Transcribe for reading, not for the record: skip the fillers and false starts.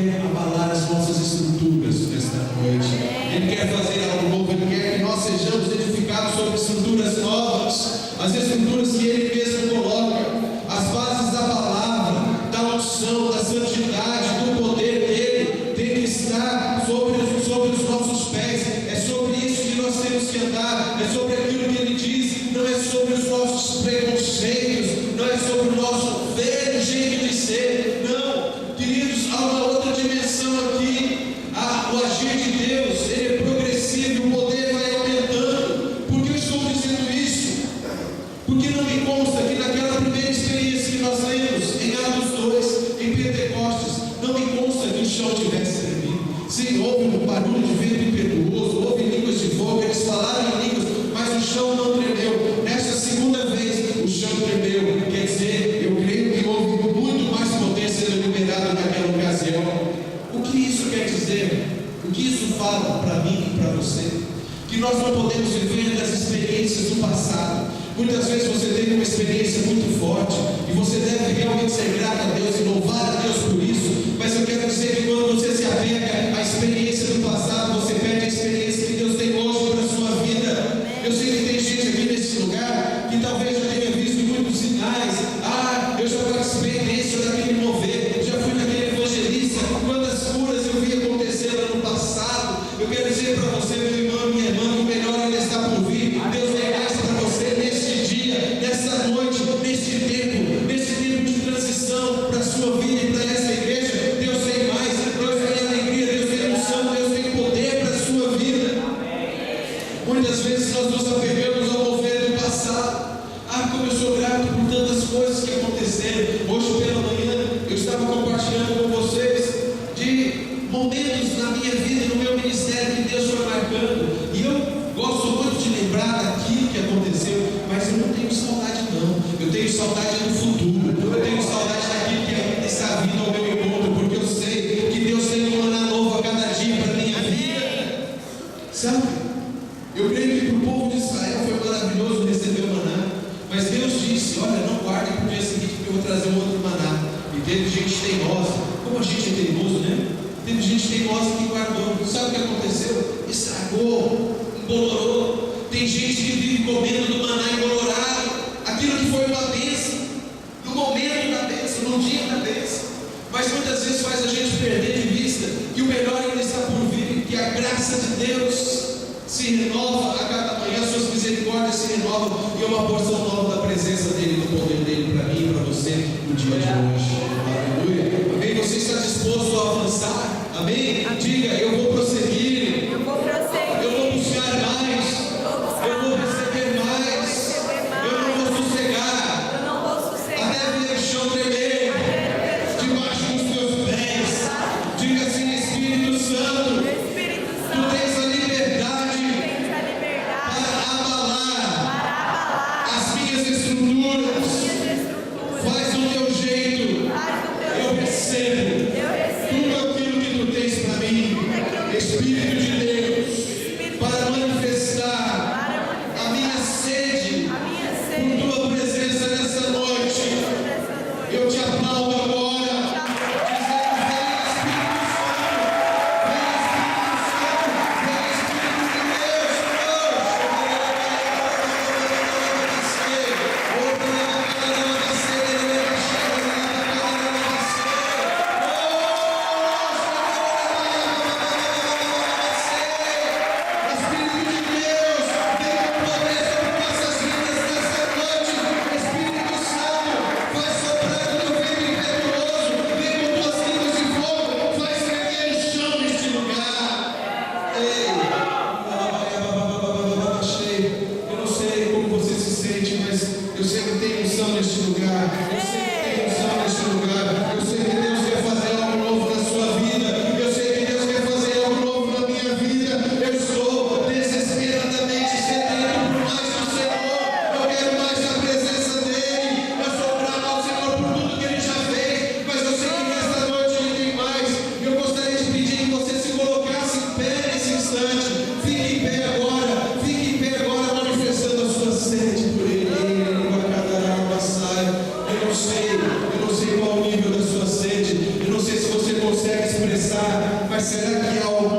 quer abalar as nossas estruturas nesta noite. Ele quer fazer algo novo. Ele quer que nós sejamos edificados sobre estruturas novas, as estruturas que Ele mesmo coloca, as bases da palavra, da unção, da santidade, do poder dEle, tem que estar sobre os nossos pés. É sobre isso que nós temos que andar, é sobre aquilo que Ele diz, não é sobre os nossos preconceitos, não é sobre o nosso velho jeito de ser, não, queridos, há uma outra dimensão aqui. O agir de Deus, Ele é progressivo, o poder vai aumentando. Por que eu estou dizendo isso? Porque não me consta que naquela primeira experiência que nós lemos em Atos 2, em Pentecostes, não me consta que o chão tivesse tremido. Sim, houve um barulho de vento impetuoso, houve línguas de fogo, eles falaram em línguas, mas o chão não tremeu. Nesta segunda vez, o chão tremeu. Quer dizer, eu creio que houve muito mais poder sendo liberado naquela ocasião. O que isso quer dizer? O que isso fala para mim e para você? Que nós não podemos viver das experiências do passado. Muitas vezes você teve uma experiência muito forte e você deve realmente ser grato a Deus e louvar a Deus por isso. Mas eu quero dizer que quando você se apega à experiência do passado, você perde a experiência que Deus tem hoje para a sua vida. Eu sei que tem gente aqui nesse lugar que talvez já tenha visto muitos sinais. Eu já participei desse ou daquele mover, já fui naquele evangelista. Quantas curas eu vi acontecer ano passado. Eu quero dizer para você, meu irmão, minha irmã, que o melhor ainda está por vir. Deus tem mais para você neste dia, nessa noite, neste tempo de transição para a sua vida e para essa igreja. Deus tem mais, Deus tem alegria, Deus tem unção, Deus tem poder para a sua vida. Muitas vezes nós nos apegamos ao mover do passado. Como eu sou grato por tantas coisas que aconteceram. Hoje pela manhã eu estava compartilhando com vocês de momentos na minha vida e no meu ministério que Deus foi marcando. E eu gosto muito de lembrar daquilo que aconteceu, mas eu não tenho saudade não. Eu tenho saudade do futuro. Eu tenho saudade daquilo que ainda está vindo ao meu encontro, porque eu sei que Deus tem um maná novo a cada dia para a minha vida. Sabe? Eu creio que para o povo de Israel foi maravilhoso receber o maná. Mas Deus disse, olha, não guardem para o dia seguinte, porque eu vou trazer um outro maná. E teve gente teimosa. Como a gente é teimoso, né? Teve gente teimosa que guardou. Sabe o que aconteceu? Estragou, embolorou. Tem gente que vive comendo do maná embolorado. Aquilo que foi uma bênção, no momento da bênção, no dia da bênção. Mas muitas vezes faz a gente perder de vista que o melhor ainda está por vir, que a graça de Deus se renova a cada manhã, as suas misericórdias se renovam e é uma porção nova da presença dEle, do poder dEle para mim e para você no dia de hoje. Aleluia. Amém? Você está disposto a avançar? Amém? Diga, eu vou prosseguir. Eu vou buscar mais. Eu vou receber mais. Eu não vou sossegar. Até ver o chão tremer debaixo dos teus pés. Diga assim, Espírito Santo, tu tens a liberdade para abalar as minhas estruturas. Faz do teu jeito. Eu recebo tudo aquilo que tu tens para mim. Espírito de Deus, para manifestar a minha sede por tua presença nessa noite. Eu te aplaudo agora, dizendo: vem Espírito Santo, vem Espírito Santo, vem Espírito de Deus. pensar, mas será que há algum